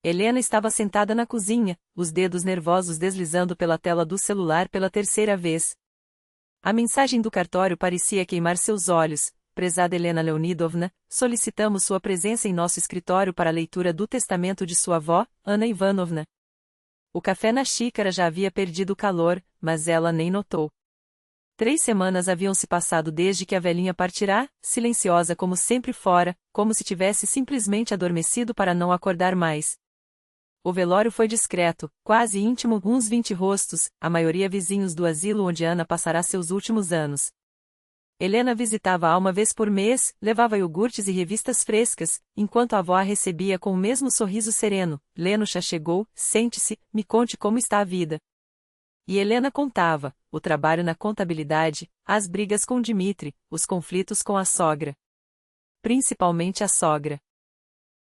Helena estava sentada na cozinha, os dedos nervosos deslizando pela tela do celular pela terceira vez. A mensagem do cartório parecia queimar seus olhos. Prezada Helena Leonidovna, solicitamos sua presença em nosso escritório para a leitura do testamento de sua avó, Ana Ivanovna. O café na xícara já havia perdido o calor, mas ela nem notou. 3 semanas haviam se passado desde que a velhinha partirá, silenciosa como sempre fora, como se tivesse simplesmente adormecido para não acordar mais. O velório foi discreto, quase íntimo, uns 20 rostos, a maioria vizinhos do asilo onde Ana passará seus últimos anos. Helena visitava-a uma vez por mês, levava iogurtes e revistas frescas, enquanto a avó a recebia com o mesmo sorriso sereno. Lenucha chegou, sente-se, me conte como está a vida. E Helena contava, o trabalho na contabilidade, as brigas com Dmitri, os conflitos com a sogra. Principalmente a sogra.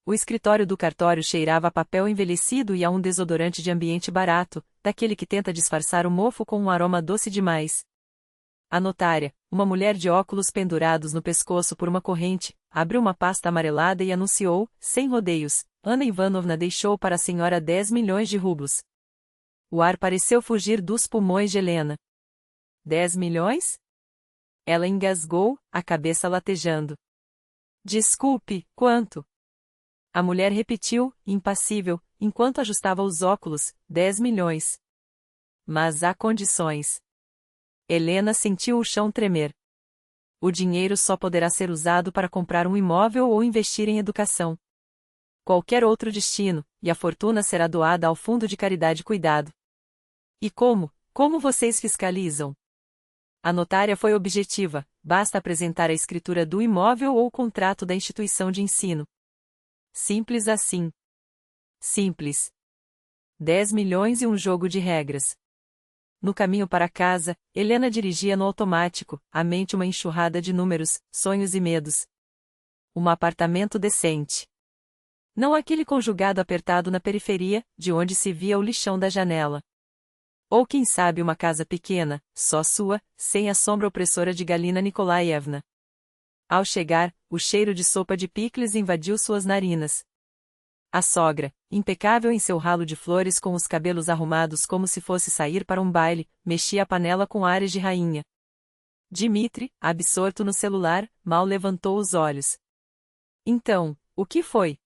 O escritório do cartório cheirava a papel envelhecido e a um desodorante de ambiente barato, daquele que tenta disfarçar o mofo com um aroma doce demais. A notária, uma mulher de óculos pendurados no pescoço por uma corrente, abriu uma pasta amarelada e anunciou, sem rodeios, Ana Ivanovna deixou para a senhora 10 milhões de rublos. O ar pareceu fugir dos pulmões de Helena. 10 milhões? Ela engasgou, a cabeça latejando. Desculpe, quanto? A mulher repetiu, impassível, enquanto ajustava os óculos, 10 milhões. Mas há condições. Helena sentiu o chão tremer. O dinheiro só poderá ser usado para comprar um imóvel ou investir em educação. Qualquer outro destino, e a fortuna será doada ao Fundo de Caridade Cuidado. E como vocês fiscalizam? A notária foi objetiva, basta apresentar a escritura do imóvel ou o contrato da instituição de ensino. Simples assim. Simples. 10 milhões e um jogo de regras. No caminho para casa, Helena dirigia no automático, a mente uma enxurrada de números, sonhos e medos. Um apartamento decente. Não aquele conjugado apertado na periferia, de onde se via o lixão da janela. Ou quem sabe uma casa pequena, só sua, sem a sombra opressora de Galina Nikolaevna. Ao chegar, o cheiro de sopa de picles invadiu suas narinas. A sogra, impecável em seu ralo de flores com os cabelos arrumados como se fosse sair para um baile, mexia a panela com ares de rainha. Dmitri, absorto no celular, mal levantou os olhos. Então, o que foi?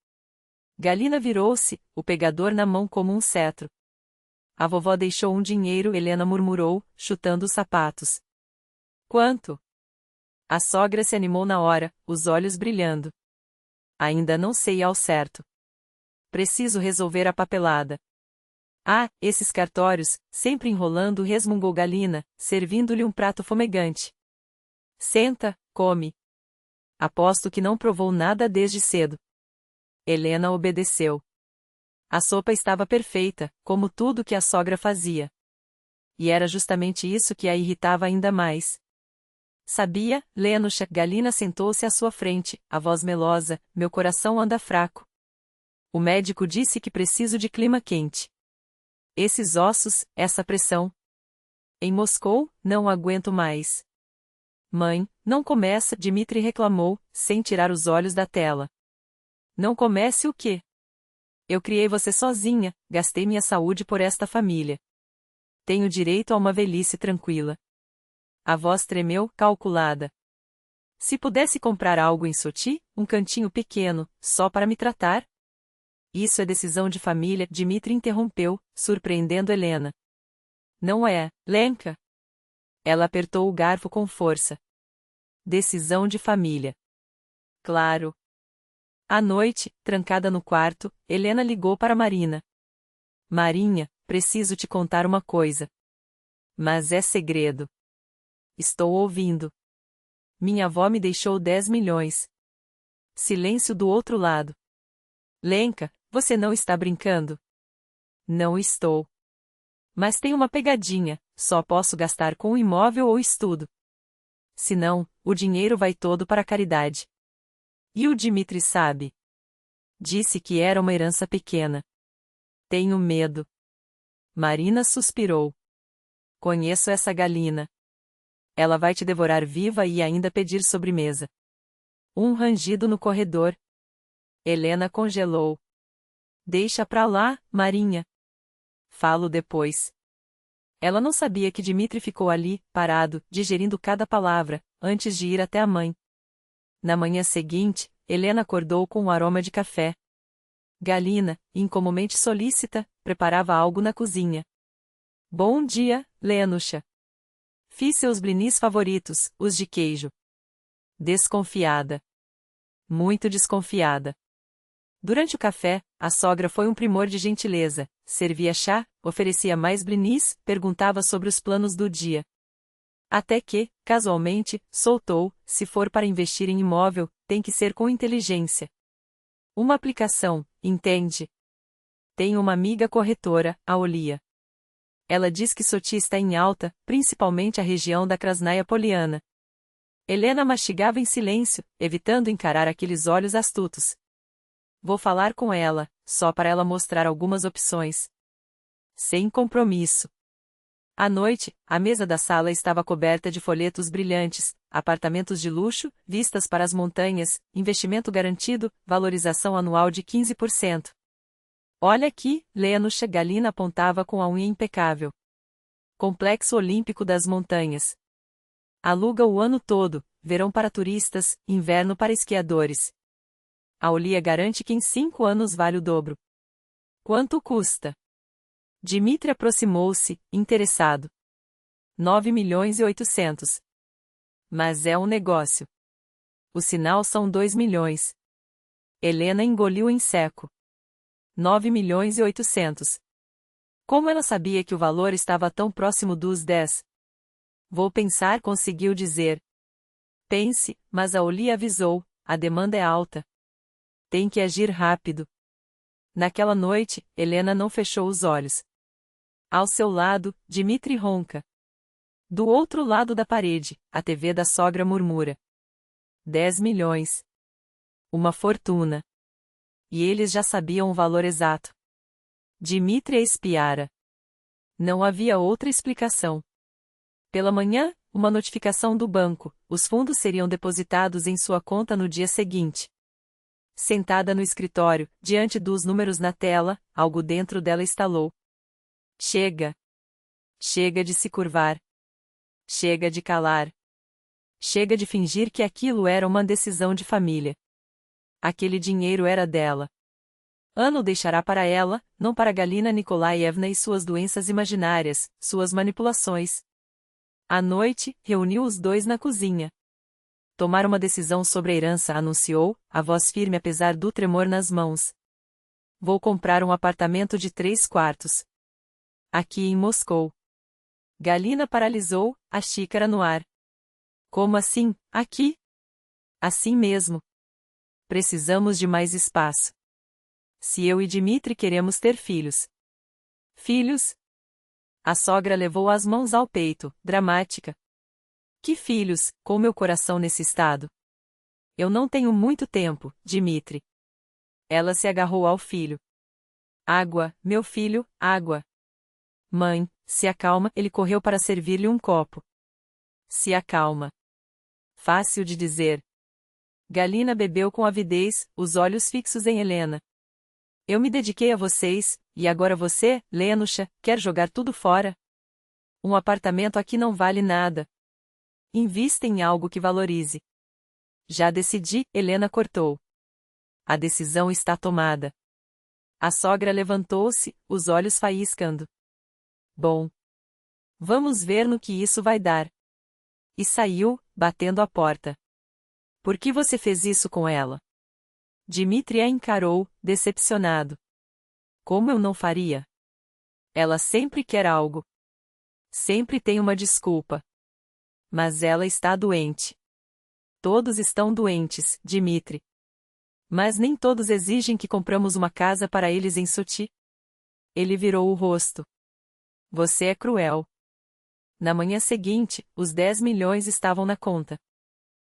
Galina virou-se, o pegador na mão como um cetro. A vovó deixou um dinheiro, Helena murmurou, chutando os sapatos. Quanto? A sogra se animou na hora, os olhos brilhando. Ainda não sei ao certo. Preciso resolver a papelada. Ah, esses cartórios, sempre enrolando, resmungou Galina, servindo-lhe um prato fumegante. Senta, come. Aposto que não provou nada desde cedo. Helena obedeceu. A sopa estava perfeita, como tudo que a sogra fazia. E era justamente isso que a irritava ainda mais. Sabia, Lenucha? Galina sentou-se à sua frente, a voz melosa, meu coração anda fraco. O médico disse que preciso de clima quente. Esses ossos, essa pressão. Em Moscou, não aguento mais. Mãe, não começa, Dmitri reclamou, sem tirar os olhos da tela. Não comece o quê? Eu criei você sozinha, gastei minha saúde por esta família. Tenho direito a uma velhice tranquila. A voz tremeu, calculada. Se pudesse comprar algo em Soti, um cantinho pequeno, só para me tratar? Isso é decisão de família, Dmitri interrompeu, surpreendendo Helena. Não é, Lenka? Ela apertou o garfo com força. Decisão de família. Claro. À noite, trancada no quarto, Helena ligou para Marina. Marinha, preciso te contar uma coisa. Mas é segredo. Estou ouvindo. Minha avó me deixou 10 milhões. Silêncio do outro lado. Lenka, você não está brincando? Não estou. Mas tem uma pegadinha, só posso gastar com o imóvel ou estudo. Senão, o dinheiro vai todo para a caridade. E o Dmitri sabe. Disse que era uma herança pequena. Tenho medo. Marina suspirou. Conheço essa Galina. Ela vai te devorar viva e ainda pedir sobremesa. Um rangido no corredor. Helena congelou. Deixa pra lá, Marinha. Falo depois. Ela não sabia que Dmitri ficou ali, parado, digerindo cada palavra, antes de ir até a mãe. Na manhã seguinte, Helena acordou com um aroma de café. Galina, incomumente solícita, preparava algo na cozinha. Bom dia, Lenusha. Fiz seus blinis favoritos, os de queijo. Desconfiada. Muito desconfiada. Durante o café, a sogra foi um primor de gentileza, servia chá, oferecia mais blinis, perguntava sobre os planos do dia. Até que, casualmente, soltou, se for para investir em imóvel, tem que ser com inteligência. Uma aplicação, entende? Tenho uma amiga corretora, a Olia. Ela diz que Soti está em alta, principalmente a região da Krasnaya Poliana. Helena mastigava em silêncio, evitando encarar aqueles olhos astutos. Vou falar com ela, só para ela mostrar algumas opções. Sem compromisso. À noite, a mesa da sala estava coberta de folhetos brilhantes, apartamentos de luxo, vistas para as montanhas, investimento garantido, valorização anual de 15%. Olha aqui, Lenusha, Galina apontava com a unha impecável. Complexo Olímpico das Montanhas. Aluga o ano todo, verão para turistas, inverno para esquiadores. A Olia garante que em 5 anos vale o dobro. Quanto custa? Dmitri aproximou-se, interessado. 9.800.000. Mas é um negócio. O sinal são 2 milhões. Helena engoliu em seco. 9.800.000. Como ela sabia que o valor estava tão próximo dos 10? Vou pensar, conseguiu dizer. Pense, mas a Olia avisou, a demanda é alta. Tem que agir rápido. Naquela noite, Helena não fechou os olhos. Ao seu lado, Dmitri ronca. Do outro lado da parede, a TV da sogra murmura. 10 milhões. Uma fortuna. E eles já sabiam o valor exato. Dmitri a espiara. Não havia outra explicação. Pela manhã, uma notificação do banco, os fundos seriam depositados em sua conta no dia seguinte. Sentada no escritório, diante dos números na tela, algo dentro dela estalou. Chega. Chega de se curvar. Chega de calar. Chega de fingir que aquilo era uma decisão de família. Aquele dinheiro era dela. Ana o deixará para ela, não para Galina Nikolaevna e suas doenças imaginárias, suas manipulações. À noite, reuniu os dois na cozinha. Tomar uma decisão sobre a herança, anunciou, a voz firme apesar do tremor nas mãos. Vou comprar um apartamento de 3 quartos. Aqui em Moscou. Galina paralisou, a xícara no ar. Como assim, aqui? Assim mesmo. Precisamos de mais espaço. Se eu e Dmitri queremos ter filhos. Filhos? A sogra levou as mãos ao peito, dramática. Que filhos, com meu coração nesse estado? Eu não tenho muito tempo, Dmitri. Ela se agarrou ao filho. Água, meu filho, água. Mãe, se acalma, ele correu para servir-lhe um copo. Se acalma. Fácil de dizer. Galina bebeu com avidez, os olhos fixos em Helena. Eu me dediquei a vocês, e agora você, Lenusha, quer jogar tudo fora? Um apartamento aqui não vale nada. Invista em algo que valorize. Já decidi, Helena cortou. A decisão está tomada. A sogra levantou-se, os olhos faiscando. Bom. Vamos ver no que isso vai dar. E saiu, batendo a porta. Por que você fez isso com ela? Dmitri a encarou, decepcionado. Como eu não faria? Ela sempre quer algo. Sempre tem uma desculpa. Mas ela está doente. Todos estão doentes, Dmitri. Mas nem todos exigem que compramos uma casa para eles em Soti. Ele virou o rosto. Você é cruel. Na manhã seguinte, os 10 milhões estavam na conta.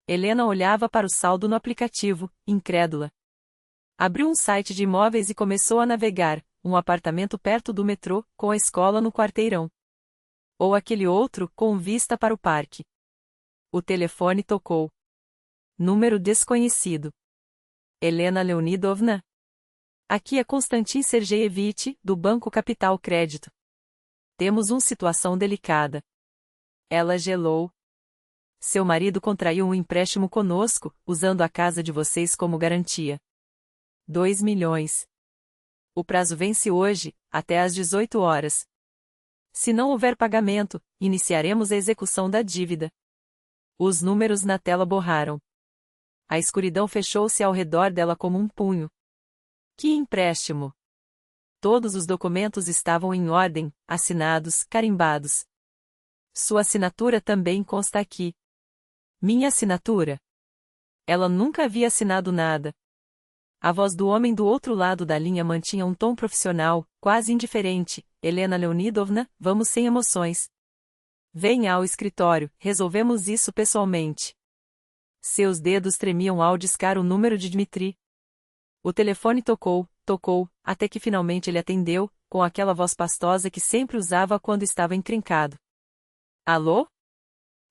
Helena olhava para o saldo no aplicativo, incrédula. Abriu um site de imóveis e começou a navegar, um apartamento perto do metrô, com a escola no quarteirão. Ou aquele outro, com vista para o parque. O telefone tocou. Número desconhecido. Helena Leonidovna? Aqui é Konstantin Sergeyevich, do Banco Capital Crédito. Temos uma situação delicada. Ela gelou. Seu marido contraiu um empréstimo conosco, usando a casa de vocês como garantia. 2 milhões. O prazo vence hoje, até às 18 horas. Se não houver pagamento, iniciaremos a execução da dívida. Os números na tela borraram. A escuridão fechou-se ao redor dela como um punho. Que empréstimo! Todos os documentos estavam em ordem, assinados, carimbados. Sua assinatura também consta aqui. Minha assinatura? Ela nunca havia assinado nada. A voz do homem do outro lado da linha mantinha um tom profissional, quase indiferente. Helena Leonidovna, vamos sem emoções. Venha ao escritório, resolvemos isso pessoalmente. Seus dedos tremiam ao discar o número de Dmitri. O telefone tocou, até que finalmente ele atendeu, com aquela voz pastosa que sempre usava quando estava encrencado. Alô?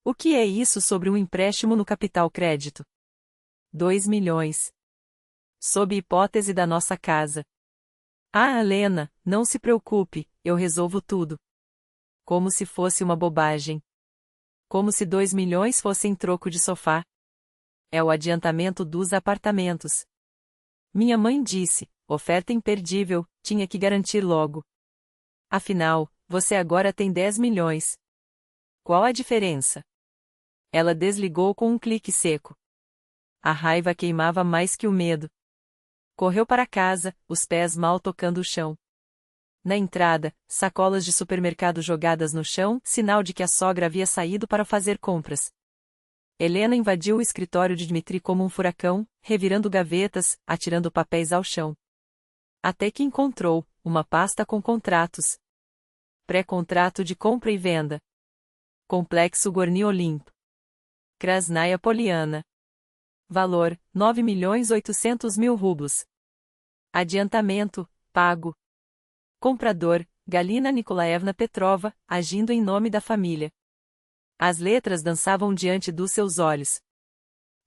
O que é isso sobre um empréstimo no Capital Crédito? 2 milhões. Sob hipótese da nossa casa. Ah, Helena, não se preocupe, eu resolvo tudo. Como se fosse uma bobagem. Como se 2 milhões fossem troco de sofá. É o adiantamento dos apartamentos. Minha mãe disse, oferta imperdível, tinha que garantir logo. Afinal, você agora tem 10 milhões. Qual a diferença? Ela desligou com um clique seco. A raiva queimava mais que o medo. Correu para casa, os pés mal tocando o chão. Na entrada, sacolas de supermercado jogadas no chão, sinal de que a sogra havia saído para fazer compras. Helena invadiu o escritório de Dmitri como um furacão, revirando gavetas, atirando papéis ao chão. Até que encontrou uma pasta com contratos. Pré-contrato de compra e venda. Complexo Gorny Olimp. Krasnaya Poliana. Valor, 9.800.000 rublos. Adiantamento, pago. Comprador, Galina Nikolaevna Petrova, agindo em nome da família. As letras dançavam diante dos seus olhos.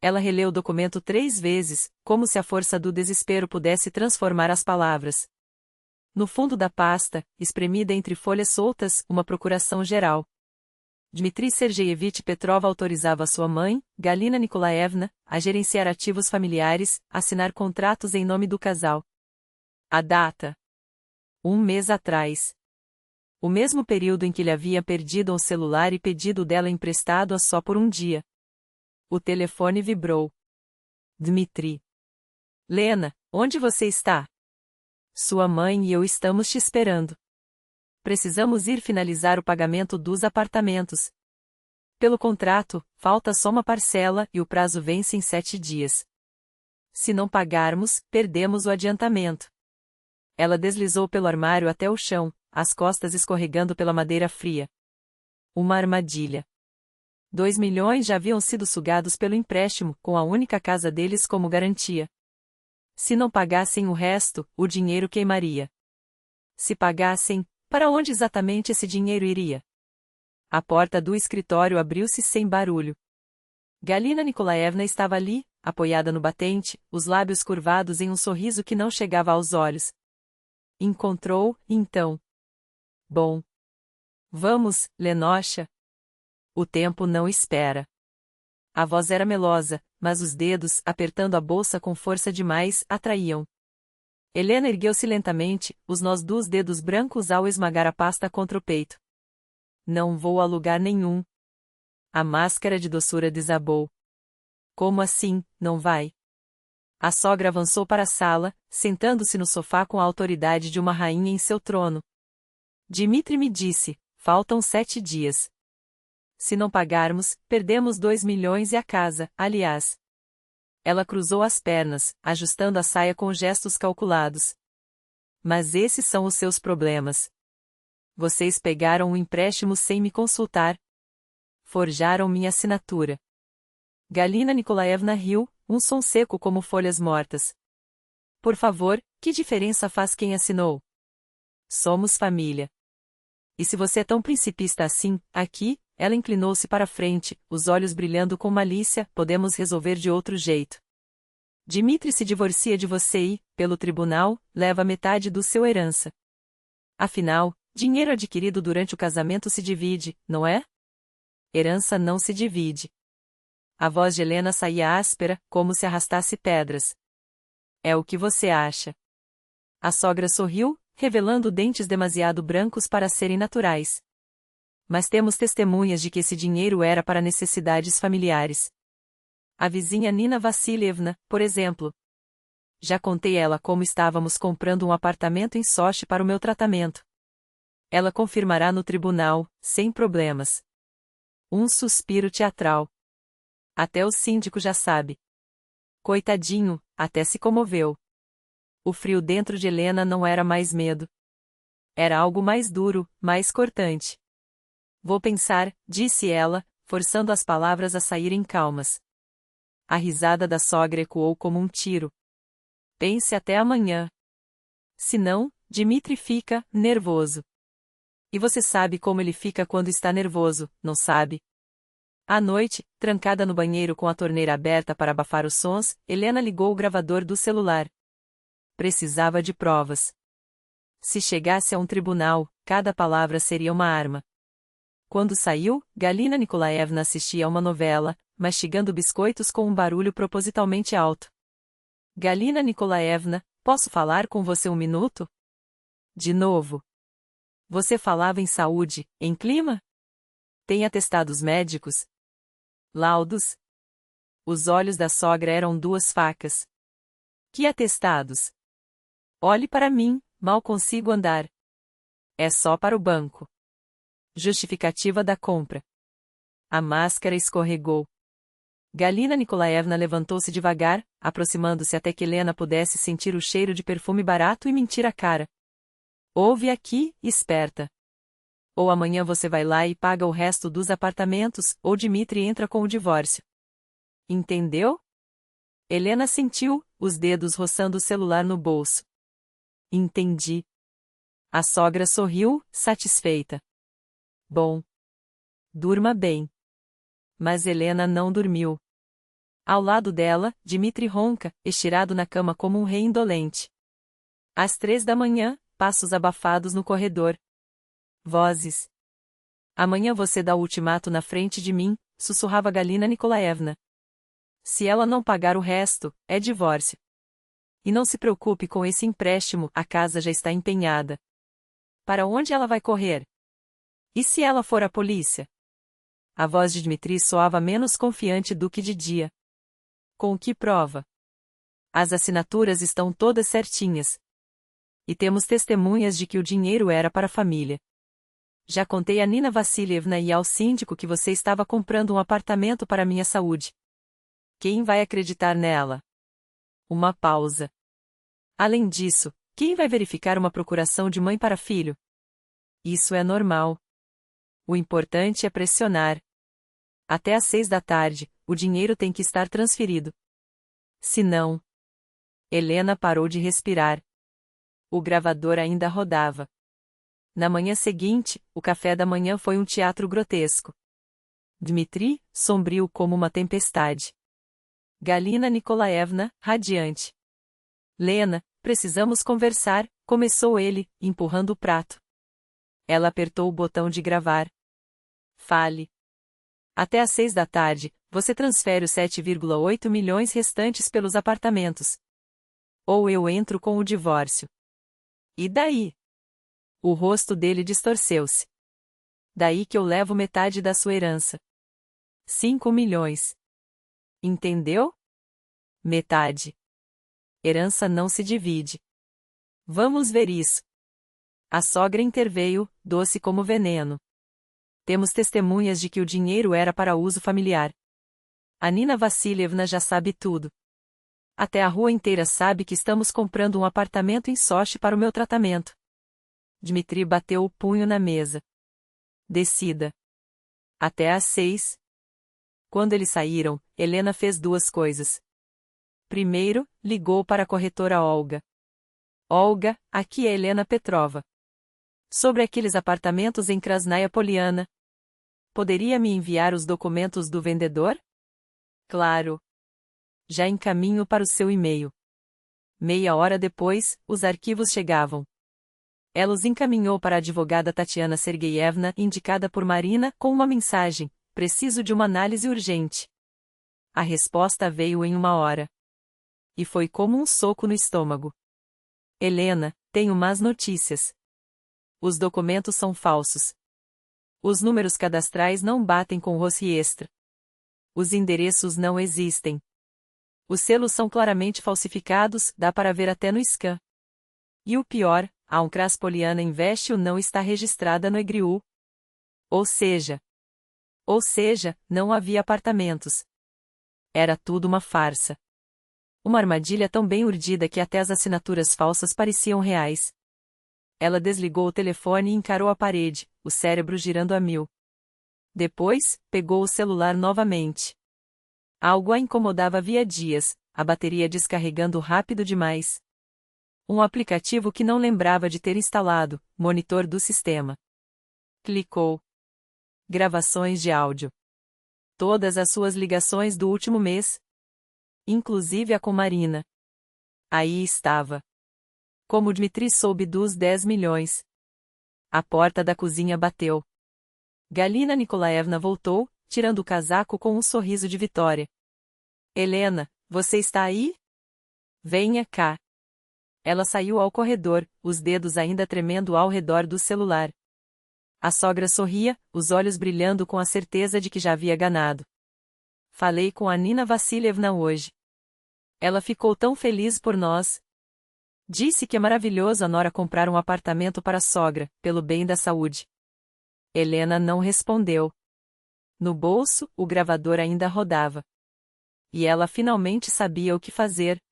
Ela releu o documento 3 vezes, como se a força do desespero pudesse transformar as palavras. No fundo da pasta, espremida entre folhas soltas, uma procuração geral. Dmitri Sergeyevich Petrova autorizava sua mãe, Galina Nikolaevna, a gerenciar ativos familiares, assinar contratos em nome do casal. A data. 1 mês atrás. O mesmo período em que ele havia perdido um celular e pedido dela emprestado só por um dia. O telefone vibrou. Dmitri. Lena, onde você está? Sua mãe e eu estamos te esperando. Precisamos ir finalizar o pagamento dos apartamentos. Pelo contrato, falta só uma parcela e o prazo vence em 7 dias. Se não pagarmos, perdemos o adiantamento. Ela deslizou pelo armário até o chão, as costas escorregando pela madeira fria. Uma armadilha. 2 milhões já haviam sido sugados pelo empréstimo, com a única casa deles como garantia. Se não pagassem o resto, o dinheiro queimaria. Se pagassem, para onde exatamente esse dinheiro iria? A porta do escritório abriu-se sem barulho. Galina Nikolaevna estava ali, apoiada no batente, os lábios curvados em um sorriso que não chegava aos olhos. Encontrou, então. Bom. Vamos, Lenosha. O tempo não espera. A voz era melosa, mas os dedos, apertando a bolsa com força demais, atraíam. Helena ergueu-se lentamente, os nós dos dedos brancos ao esmagar a pasta contra o peito. Não vou a lugar nenhum. A máscara de doçura desabou. Como assim, não vai? A sogra avançou para a sala, sentando-se no sofá com a autoridade de uma rainha em seu trono. Dmitri me disse, faltam 7 dias. Se não pagarmos, perdemos 2 milhões e a casa, aliás. Ela cruzou as pernas, ajustando a saia com gestos calculados. Mas esses são os seus problemas. Vocês pegaram o empréstimo sem me consultar. Forjaram minha assinatura. Galina Nikolaevna riu, um som seco como folhas mortas. Por favor, que diferença faz quem assinou? Somos família. E se você é tão principista assim, aqui, ela inclinou-se para frente, os olhos brilhando com malícia, podemos resolver de outro jeito. Dmitri se divorcia de você e, pelo tribunal, leva metade do seu herança. Afinal, dinheiro adquirido durante o casamento se divide, não é? Herança não se divide. A voz de Helena saía áspera, como se arrastasse pedras. É o que você acha. A sogra sorriu, revelando dentes demasiado brancos para serem naturais. Mas temos testemunhas de que esse dinheiro era para necessidades familiares. A vizinha Nina Vassilievna, por exemplo. Já contei ela como estávamos comprando um apartamento em Sochi para o meu tratamento. Ela confirmará no tribunal, sem problemas. Um suspiro teatral. Até o síndico já sabe. Coitadinho, até se comoveu. O frio dentro de Helena não era mais medo. Era algo mais duro, mais cortante. Vou pensar, disse ela, forçando as palavras a saírem calmas. A risada da sogra ecoou como um tiro. Pense até amanhã. Se não, Dmitri fica nervoso. E você sabe como ele fica quando está nervoso, não sabe? À noite, trancada no banheiro com a torneira aberta para abafar os sons, Helena ligou o gravador do celular. Precisava de provas. Se chegasse a um tribunal, cada palavra seria uma arma. Quando saiu, Galina Nikolaevna assistia a uma novela, mastigando biscoitos com um barulho propositalmente alto. Galina Nikolaevna, posso falar com você um minuto? De novo. Você falava em saúde, em clima? Tem atestados médicos? Laudos? Os olhos da sogra eram duas facas. Que atestados? Olhe para mim, mal consigo andar. É só para o banco. Justificativa da compra. A máscara escorregou. Galina Nikolaevna levantou-se devagar, aproximando-se até que Helena pudesse sentir o cheiro de perfume barato e mentir a cara. Ouve aqui, esperta. Ou amanhã você vai lá e paga o resto dos apartamentos, ou Dmitri entra com o divórcio. Entendeu? Helena sentiu, os dedos roçando o celular no bolso. Entendi. A sogra sorriu, satisfeita. Bom. Durma bem. Mas Helena não dormiu. Ao lado dela, Dmitri ronca, estirado na cama como um rei indolente. Às 3 da manhã, passos abafados no corredor. Vozes. Amanhã você dá o ultimato na frente de mim, sussurrava Galina Nikolaevna. Se ela não pagar o resto, é divórcio. E não se preocupe com esse empréstimo, a casa já está empenhada. Para onde ela vai correr? E se ela for à polícia? A voz de Dmitri soava menos confiante do que de dia. Com que prova? As assinaturas estão todas certinhas. E temos testemunhas de que o dinheiro era para a família. Já contei a Nina Vassilievna e ao síndico que você estava comprando um apartamento para minha saúde. Quem vai acreditar nela? Uma pausa. Além disso, quem vai verificar uma procuração de mãe para filho? Isso é normal. O importante é pressionar. Até às 6 da tarde, o dinheiro tem que estar transferido. Se não... Helena parou de respirar. O gravador ainda rodava. Na manhã seguinte, o café da manhã foi um teatro grotesco. Dmitri, sombrio como uma tempestade. Galina Nikolaevna, radiante. Lena, precisamos conversar, começou ele, empurrando o prato. Ela apertou o botão de gravar. Fale. Até às 6 da tarde, você transfere os 7,8 milhões restantes pelos apartamentos. Ou eu entro com o divórcio. E daí? O rosto dele distorceu-se. Daí que eu levo metade da sua herança. 5 milhões. Entendeu? Metade. Herança não se divide. Vamos ver isso. A sogra interveio, doce como veneno. Temos testemunhas de que o dinheiro era para uso familiar. A Nina Vassilievna já sabe tudo. Até a rua inteira sabe que estamos comprando um apartamento em Sochi para o meu tratamento. Dmitri bateu o punho na mesa. Decida. Até às 6. Quando eles saíram, Helena fez duas coisas. Primeiro, ligou para a corretora Olga. Olga, aqui é Helena Petrova. Sobre aqueles apartamentos em Krasnaya Poliana. Poderia me enviar os documentos do vendedor? Claro. já em caminho para o seu e-mail. Meia hora depois, os arquivos chegavam. Ela os encaminhou para a advogada Tatiana Sergeyevna, indicada por Marina, com uma mensagem: preciso de uma análise urgente. A resposta veio em 1 hora. E foi como um soco no estômago. Helena, tenho más notícias. Os documentos são falsos. Os números cadastrais não batem com o Rosriestra. Os endereços não existem. Os selos são claramente falsificados, dá para ver até no scan. E o pior, a Uncraspoliana Investio não está registrada no EGRIU. Ou seja, não havia apartamentos. Era tudo uma farsa. Uma armadilha tão bem urdida que até as assinaturas falsas pareciam reais. Ela desligou o telefone e encarou a parede, o cérebro girando a mil. Depois, pegou o celular novamente. Algo a incomodava havia dias, a bateria descarregando rápido demais. Um aplicativo que não lembrava de ter instalado, monitor do sistema. Clicou. Gravações de áudio. Todas as suas ligações do último mês. Inclusive a com Marina. Aí estava. Como Dmitri soube dos 10 milhões. A porta da cozinha bateu. Galina Nikolaevna voltou, tirando o casaco com um sorriso de vitória. Helena, você está aí? Venha cá. Ela saiu ao corredor, os dedos ainda tremendo ao redor do celular. A sogra sorria, os olhos brilhando com a certeza de que já havia ganado. Falei com a Nina Vassilievna hoje. Ela ficou tão feliz por nós. Disse que é maravilhoso a nora comprar um apartamento para a sogra, pelo bem da saúde. Helena não respondeu. No bolso, o gravador ainda rodava. E ela finalmente sabia o que fazer.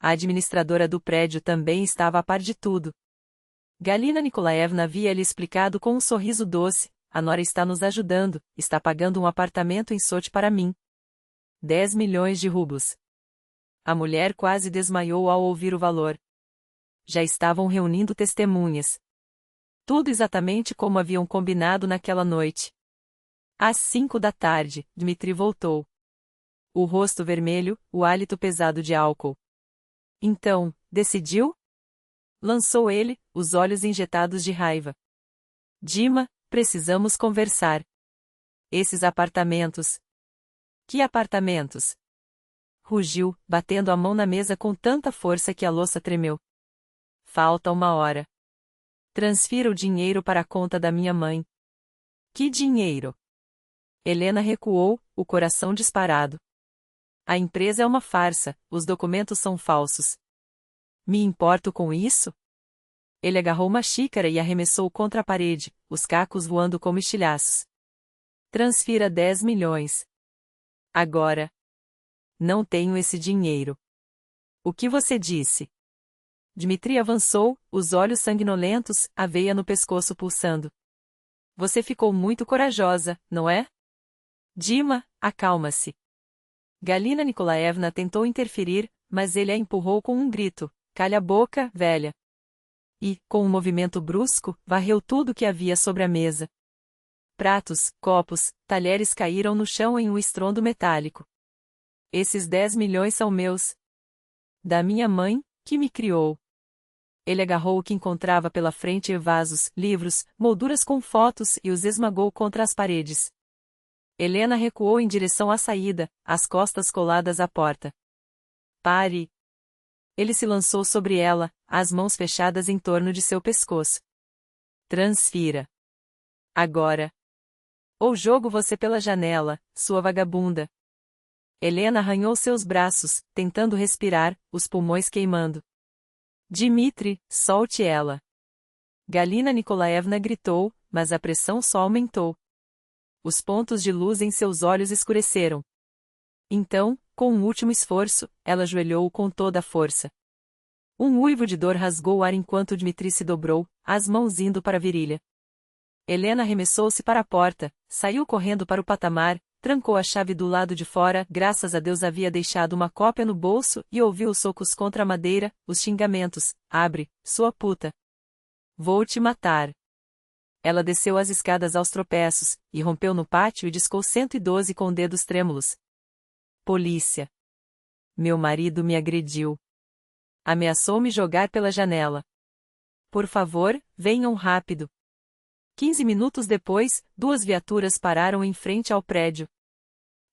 A administradora do prédio também estava a par de tudo. Galina Nikolaevna havia lhe explicado com um sorriso doce: a nora está nos ajudando, está pagando um apartamento em Sochi para mim. 10 milhões de rublos. A mulher quase desmaiou ao ouvir o valor. Já estavam reunindo testemunhas. Tudo exatamente como haviam combinado naquela noite. Às 5 da tarde, Dmitri voltou. O rosto vermelho, o hálito pesado de álcool. Então, decidiu? Lançou ele, os olhos injetados de raiva. Dima, precisamos conversar. Esses apartamentos. Que apartamentos? Rugiu, batendo a mão na mesa com tanta força que a louça tremeu. Falta 1 hora. Transfira o dinheiro para a conta da minha mãe. Que dinheiro? Helena recuou, o coração disparado. A empresa é uma farsa, os documentos são falsos. Me importo com isso? Ele agarrou uma xícara e arremessou contra a parede, os cacos voando como estilhaços. Transfira 10 milhões. Agora. Não tenho esse dinheiro. O que você disse? Dmitri avançou, os olhos sanguinolentos, a veia no pescoço pulsando. Você ficou muito corajosa, não é? Dima, acalma-se. Galina Nikolaevna tentou interferir, mas ele a empurrou com um grito: calha a boca, velha. E, com um movimento brusco, varreu tudo que havia sobre a mesa. Pratos, copos, talheres caíram no chão em um estrondo metálico. Esses 10 milhões são meus. Da minha mãe, que me criou. Ele agarrou o que encontrava pela frente: vasos, livros, molduras com fotos, e os esmagou contra as paredes. Helena recuou em direção à saída, as costas coladas à porta. Pare! Ele se lançou sobre ela, as mãos fechadas em torno de seu pescoço. Transfira. Agora. Ou jogo você pela janela, sua vagabunda. Helena arranhou seus braços, tentando respirar, os pulmões queimando. Dmitri, solte ela. Galina Nikolaevna gritou, mas a pressão só aumentou. Os pontos de luz em seus olhos escureceram. Então, com um último esforço, ela ajoelhou com toda a força. Um uivo de dor rasgou o ar enquanto Dmitri se dobrou, as mãos indo para a virilha. Helena arremessou-se para a porta, saiu correndo para o patamar, trancou a chave do lado de fora, graças a Deus havia deixado uma cópia no bolso, e ouviu os socos contra a madeira, os xingamentos: abre, sua puta. Vou te matar. Ela desceu as escadas aos tropeços, e rompeu no pátio e discou 112 com dedos trêmulos. Polícia. Meu marido me agrediu. Ameaçou me jogar pela janela. Por favor, venham rápido. 15 minutos depois, 2 viaturas pararam em frente ao prédio.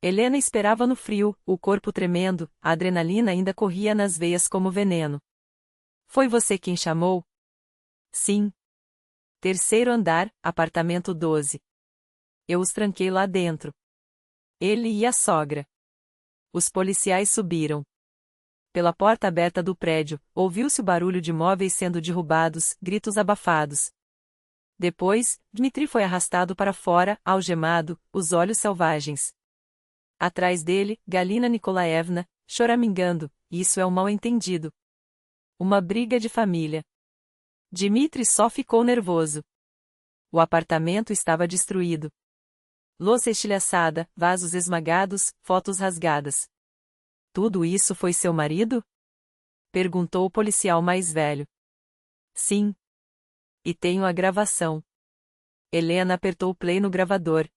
Helena esperava no frio, o corpo tremendo, a adrenalina ainda corria nas veias como veneno. Foi você quem chamou? Sim. Terceiro andar, apartamento 12. Eu os tranquei lá dentro. Ele e a sogra. Os policiais subiram. Pela porta aberta do prédio, ouviu-se o barulho de móveis sendo derrubados, gritos abafados. Depois, Dmitri foi arrastado para fora, algemado, os olhos selvagens. Atrás dele, Galina Nikolaevna, choramingando, isso é um mal-entendido. Uma briga de família. Dmitri só ficou nervoso. O apartamento estava destruído. Louça estilhaçada, vasos esmagados, fotos rasgadas. Tudo isso foi seu marido? Perguntou o policial mais velho. Sim. E tenho a gravação. Helena apertou o play no gravador.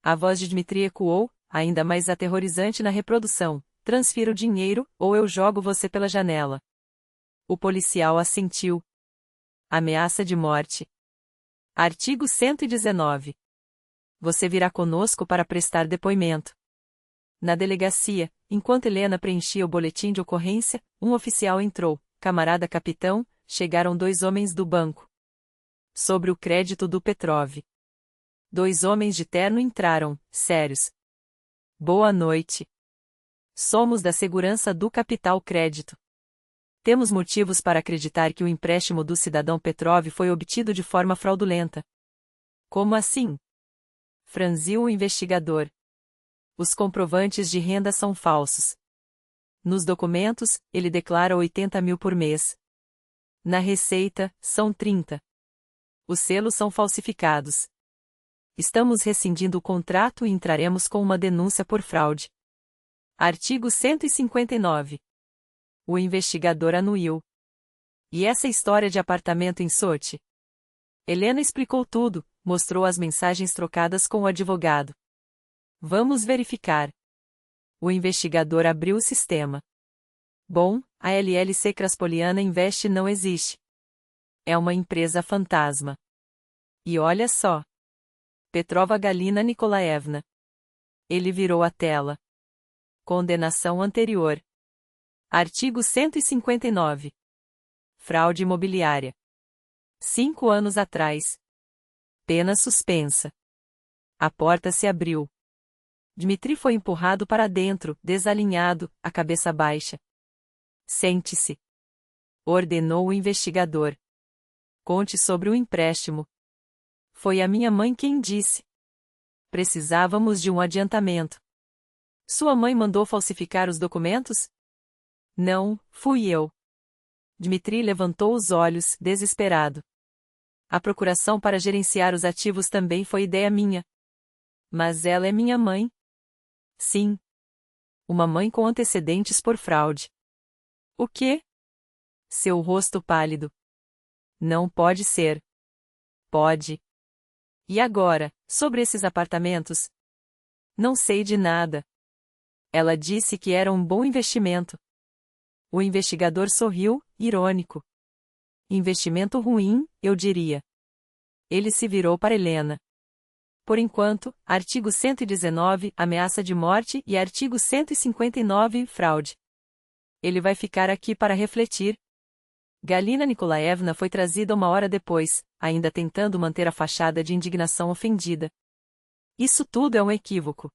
A voz de Dmitri ecoou, ainda mais aterrorizante na reprodução. Transfira o dinheiro, ou eu jogo você pela janela. O policial assentiu. Ameaça de morte. Artigo 119. Você virá conosco para prestar depoimento. Na delegacia, enquanto Helena preenchia o boletim de ocorrência, um oficial entrou. Camarada capitão, chegaram 2 homens do banco. Sobre o crédito do Petrov. 2 homens de terno entraram, sérios. Boa noite. Somos da segurança do Capital Crédito. Temos motivos para acreditar que o empréstimo do cidadão Petrov foi obtido de forma fraudulenta. Como assim? Franziu o investigador. Os comprovantes de renda são falsos. Nos documentos, ele declara 80 mil por mês. Na receita, são 30. Os selos são falsificados. Estamos rescindindo o contrato e entraremos com uma denúncia por fraude. Artigo 159. O investigador anuiu. E essa história de apartamento em Sochi? Helena explicou tudo, mostrou as mensagens trocadas com o advogado. Vamos verificar. O investigador abriu o sistema. Bom, a LLC Kraspoliana Invest não existe. É uma empresa fantasma. E olha só. Petrova Galina Nikolaevna. Ele virou a tela. Condenação anterior. Artigo 159. Fraude imobiliária. 5 anos atrás. Pena suspensa. A porta se abriu. Dmitri foi empurrado para dentro, desalinhado, a cabeça baixa. Sente-se. Ordenou o investigador. Conte sobre o empréstimo. Foi a minha mãe quem disse. Precisávamos de um adiantamento. Sua mãe mandou falsificar os documentos? Não, fui eu. Dmitri levantou os olhos, desesperado. A procuração para gerenciar os ativos também foi ideia minha. Mas ela é minha mãe. Sim. Uma mãe com antecedentes por fraude. O quê? Seu rosto pálido. Não pode ser. Pode. E agora, sobre esses apartamentos? Não sei de nada. Ela disse que era um bom investimento. O investigador sorriu, irônico. Investimento ruim, eu diria. Ele se virou para Helena. Por enquanto, artigo 119, ameaça de morte e artigo 159, fraude. Ele vai ficar aqui para refletir. Galina Nikolaevna foi trazida 1 hora depois, ainda tentando manter a fachada de indignação ofendida. Isso tudo é um equívoco.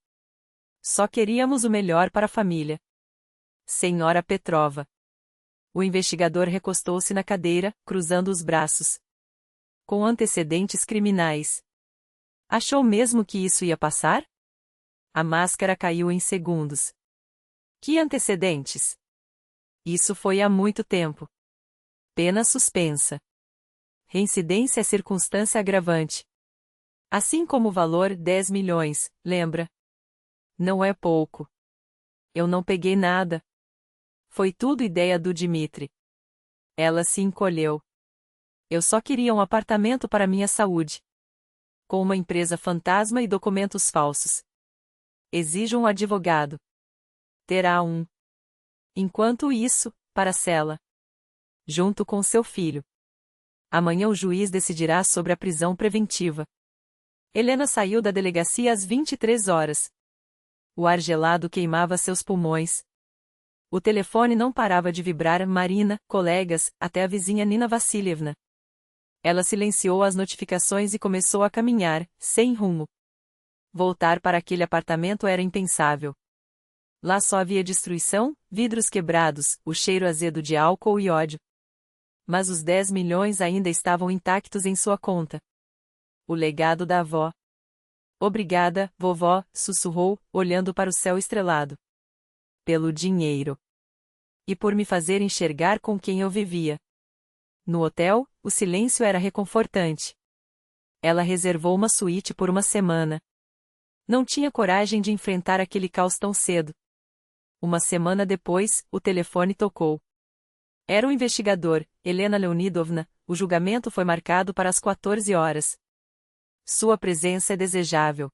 Só queríamos o melhor para a família. Senhora Petrova. O investigador recostou-se na cadeira, cruzando os braços. Com antecedentes criminais. Achou mesmo que isso ia passar? A máscara caiu em segundos. Que antecedentes? Isso foi há muito tempo. Pena suspensa. Reincidência é circunstância agravante. Assim como o valor 10 milhões, lembra? Não é pouco. Eu não peguei nada. Foi tudo ideia do Dmitri. Ela se encolheu. Eu só queria um apartamento para minha saúde. Com uma empresa fantasma e documentos falsos. Exijo um advogado. Terá um. Enquanto isso, para a cela. Junto com seu filho. Amanhã o juiz decidirá sobre a prisão preventiva. Helena saiu da delegacia às 23 horas. O ar gelado queimava seus pulmões. O telefone não parava de vibrar. Marina, colegas, até a vizinha Nina Vassilievna. Ela silenciou as notificações e começou a caminhar, sem rumo. Voltar para aquele apartamento era impensável. Lá só havia destruição, vidros quebrados, o cheiro azedo de álcool e ódio. Mas os 10 milhões ainda estavam intactos em sua conta. O legado da avó. Obrigada, vovó, sussurrou, olhando para o céu estrelado. Pelo dinheiro. E por me fazer enxergar com quem eu vivia. No hotel, o silêncio era reconfortante. Ela reservou uma suíte por uma semana. Não tinha coragem de enfrentar aquele caos tão cedo. Uma semana depois, o telefone tocou. Era o investigador, Helena Leonidovna. O julgamento foi marcado para as 14 horas. Sua presença é desejável.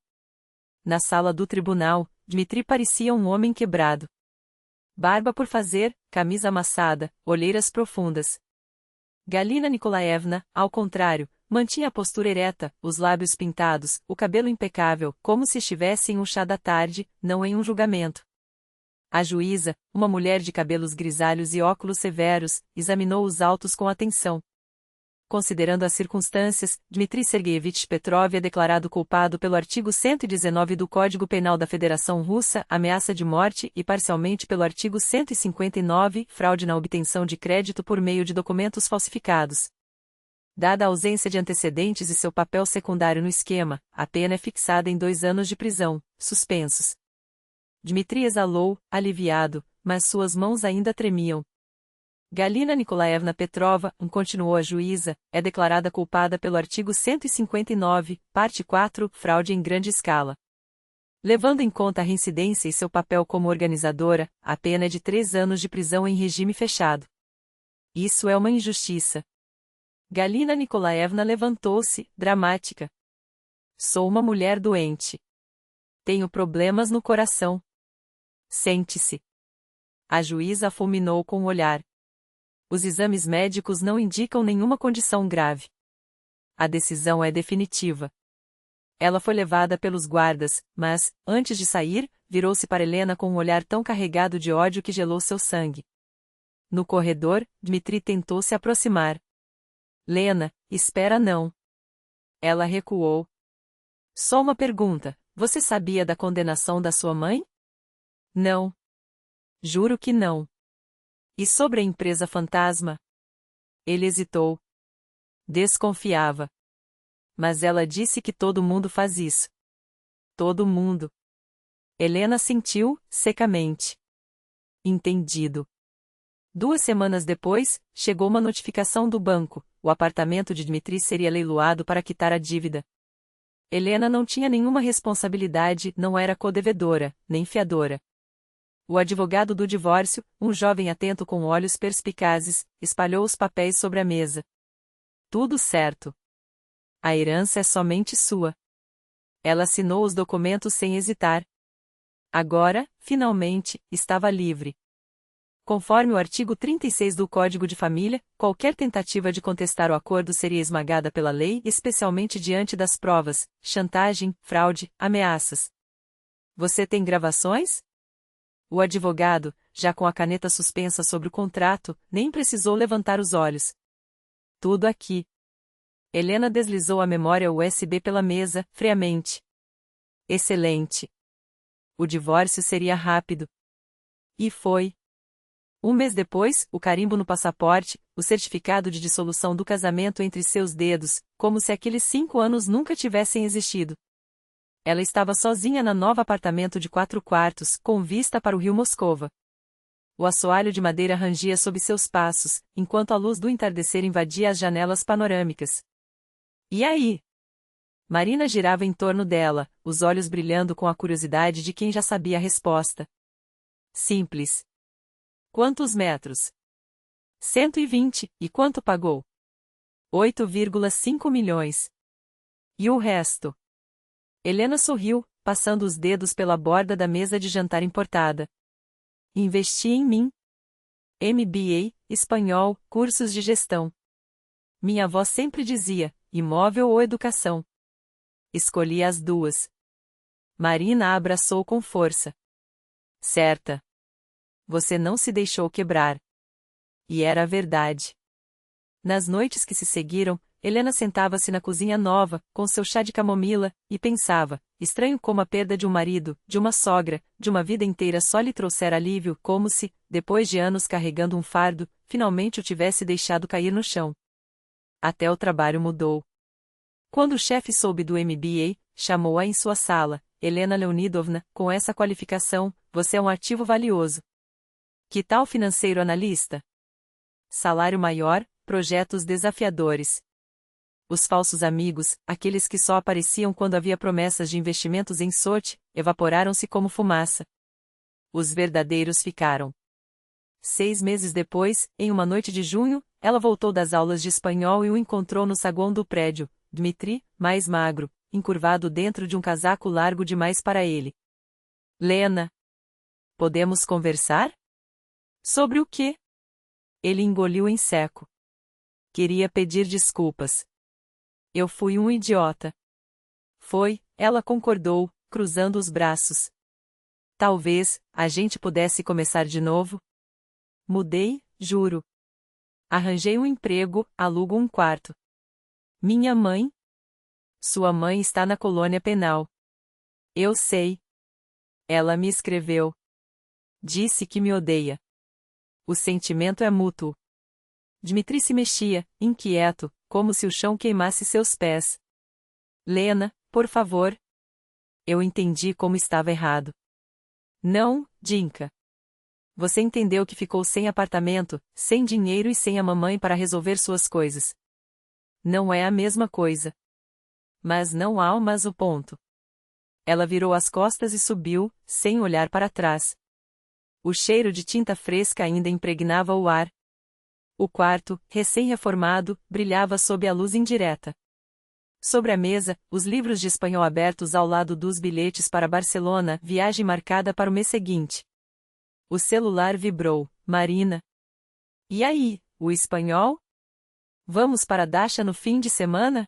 Na sala do tribunal, Dmitri parecia um homem quebrado. Barba por fazer, camisa amassada, olheiras profundas. Galina Nikolaevna, ao contrário, mantinha a postura ereta, os lábios pintados, o cabelo impecável, como se estivesse em um chá da tarde, não em um julgamento. A juíza, uma mulher de cabelos grisalhos e óculos severos, examinou os autos com atenção. Considerando as circunstâncias, Dmitri Sergeyevich Petrov é declarado culpado pelo artigo 119 do Código Penal da Federação Russa, ameaça de morte, e parcialmente pelo artigo 159, fraude na obtenção de crédito por meio de documentos falsificados. Dada a ausência de antecedentes e seu papel secundário no esquema, a pena é fixada em 2 anos de prisão, suspensos. Dmitri exalou, aliviado, mas suas mãos ainda tremiam. Galina Nikolaevna Petrova, continuou a juíza, é declarada culpada pelo artigo 159, parte 4, fraude em grande escala. Levando em conta a reincidência e seu papel como organizadora, a pena é de 3 anos de prisão em regime fechado. Isso é uma injustiça. Galina Nikolaevna levantou-se, dramática. Sou uma mulher doente. Tenho problemas no coração. Sente-se. A juíza fulminou com o olhar. Os exames médicos não indicam nenhuma condição grave. A decisão é definitiva. Ela foi levada pelos guardas, mas, antes de sair, virou-se para Helena com um olhar tão carregado de ódio que gelou seu sangue. No corredor, Dmitri tentou se aproximar. Lena, espera não. Ela recuou. Só uma pergunta, você sabia da condenação da sua mãe? Não. Juro que não. E sobre a empresa fantasma? Ele hesitou. Desconfiava. Mas ela disse que todo mundo faz isso. Todo mundo. Helena sentiu, secamente. Entendido. 2 semanas depois, chegou uma notificação do banco. O apartamento de Dmitri seria leiloado para quitar a dívida. Helena não tinha nenhuma responsabilidade, não era codevedora, nem fiadora. O advogado do divórcio, um jovem atento com olhos perspicazes, espalhou os papéis sobre a mesa. Tudo certo. A herança é somente sua. Ela assinou os documentos sem hesitar. Agora, finalmente, estava livre. Conforme o artigo 36 do Código de Família, qualquer tentativa de contestar o acordo seria esmagada pela lei, especialmente diante das provas, chantagem, fraude, ameaças. Você tem gravações? O advogado, já com a caneta suspensa sobre o contrato, nem precisou levantar os olhos. Tudo aqui. Helena deslizou a memória USB pela mesa, friamente. Excelente. O divórcio seria rápido. E foi. 1 mês depois, o carimbo no passaporte, o certificado de dissolução do casamento entre seus dedos, como se aqueles 5 anos nunca tivessem existido. Ela estava sozinha no novo apartamento de 4 quartos, com vista para o rio Moscova. O assoalho de madeira rangia sob seus passos, enquanto a luz do entardecer invadia as janelas panorâmicas. E aí? Marina girava em torno dela, os olhos brilhando com a curiosidade de quem já sabia a resposta. Simples. Quantos metros? 120, e quanto pagou? 8,5 milhões. E o resto? Helena sorriu, passando os dedos pela borda da mesa de jantar importada. Investi em mim. MBA, espanhol, cursos de gestão. Minha avó sempre dizia, imóvel ou educação. Escolhi as duas. Marina a abraçou com força. Certa. Você não se deixou quebrar. E era a verdade. Nas noites que se seguiram, Helena sentava-se na cozinha nova, com seu chá de camomila, e pensava, estranho como a perda de um marido, de uma sogra, de uma vida inteira só lhe trouxera alívio, como se, depois de anos carregando um fardo, finalmente o tivesse deixado cair no chão. Até o trabalho mudou. Quando o chefe soube do MBA, chamou-a em sua sala. Helena Leonidovna, com essa qualificação, você é um ativo valioso. Que tal financeiro analista? Salário maior, projetos desafiadores. Os falsos amigos, aqueles que só apareciam quando havia promessas de investimentos em sorte, evaporaram-se como fumaça. Os verdadeiros ficaram. 6 meses depois, em uma noite de junho, ela voltou das aulas de espanhol e o encontrou no saguão do prédio. Dmitri, mais magro, encurvado dentro de um casaco largo demais para ele. Lena. Podemos conversar? Sobre o quê? Ele engoliu em seco. Queria pedir desculpas. Eu fui um idiota. Foi, ela concordou, cruzando os braços. Talvez, a gente pudesse começar de novo? Mudei, juro. Arranjei um emprego, alugo um quarto. Minha mãe? Sua mãe está na colônia penal. Eu sei. Ela me escreveu. Disse que me odeia. O sentimento é mútuo. Dmitri se mexia, inquieto, como se o chão queimasse seus pés. Lena, por favor. Eu entendi como estava errado. Não, Dinka. Você entendeu que ficou sem apartamento, sem dinheiro e sem a mamãe para resolver suas coisas. Não é a mesma coisa. Mas não há mas o ponto. Ela virou as costas e subiu, sem olhar para trás. O cheiro de tinta fresca ainda impregnava o ar. O quarto, recém-reformado, brilhava sob a luz indireta. Sobre a mesa, os livros de espanhol abertos ao lado dos bilhetes para Barcelona, viagem marcada para o mês seguinte. O celular vibrou. Marina. E aí, o espanhol? Vamos para Dacha no fim de semana?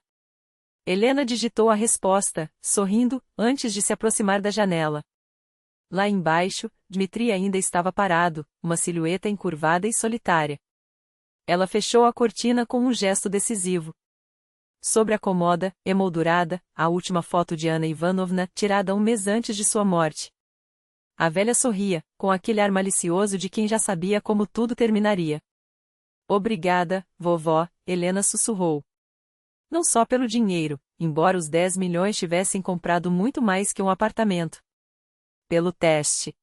Helena digitou a resposta, sorrindo, antes de se aproximar da janela. Lá embaixo, Dmitri ainda estava parado, uma silhueta encurvada e solitária. Ela fechou a cortina com um gesto decisivo. Sobre a comoda, emoldurada, a última foto de Anna Ivanovna, tirada um mês antes de sua morte. A velha sorria, com aquele ar malicioso de quem já sabia como tudo terminaria. Obrigada, vovó, Helena sussurrou. Não só pelo dinheiro, embora os 10 milhões tivessem comprado muito mais que um apartamento. Pelo teste.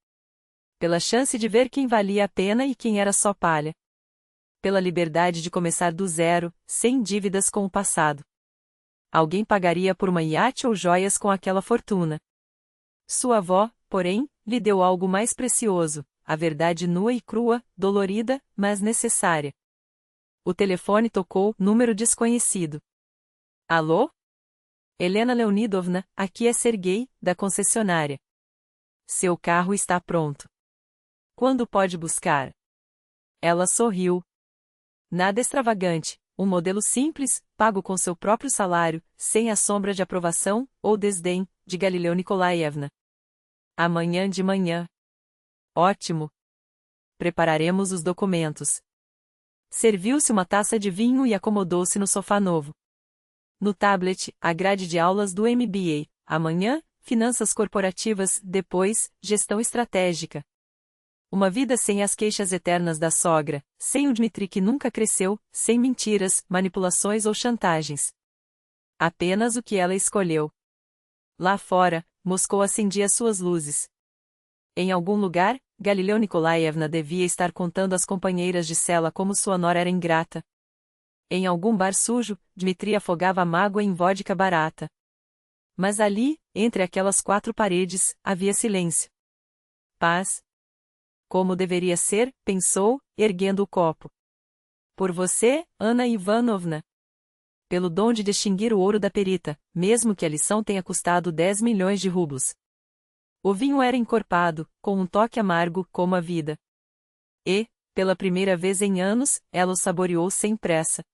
Pela chance de ver quem valia a pena e quem era só palha. Pela liberdade de começar do zero, sem dívidas com o passado. Alguém pagaria por uma iate ou joias com aquela fortuna. Sua avó, porém, lhe deu algo mais precioso, a verdade nua e crua, dolorida, mas necessária. O telefone tocou, número desconhecido. Alô? Helena Leonidovna, aqui é Serguei, da concessionária. Seu carro está pronto. Quando pode buscar? Ela sorriu. Nada extravagante, um modelo simples, pago com seu próprio salário, sem a sombra de aprovação, ou desdém, de Galileu Nikolaevna. Amanhã de manhã. Ótimo. Prepararemos os documentos. Serviu-se uma taça de vinho e acomodou-se no sofá novo. No tablet, a grade de aulas do MBA. Amanhã, finanças corporativas, depois, gestão estratégica. Uma vida sem as queixas eternas da sogra, sem o Dmitri que nunca cresceu, sem mentiras, manipulações ou chantagens. Apenas o que ela escolheu. Lá fora, Moscou acendia suas luzes. Em algum lugar, Galileu Nikolaevna devia estar contando às companheiras de cela como sua nora era ingrata. Em algum bar sujo, Dmitri afogava a mágoa em vodka barata. Mas ali, entre aquelas 4 paredes, havia silêncio. Paz. Como deveria ser, pensou, erguendo o copo. Por você, Anna Ivanovna. Pelo dom de distinguir o ouro da perita, mesmo que a lição tenha custado 10 milhões de rublos. O vinho era encorpado, com um toque amargo, como a vida. E, Pela primeira vez em anos, ela o saboreou sem pressa.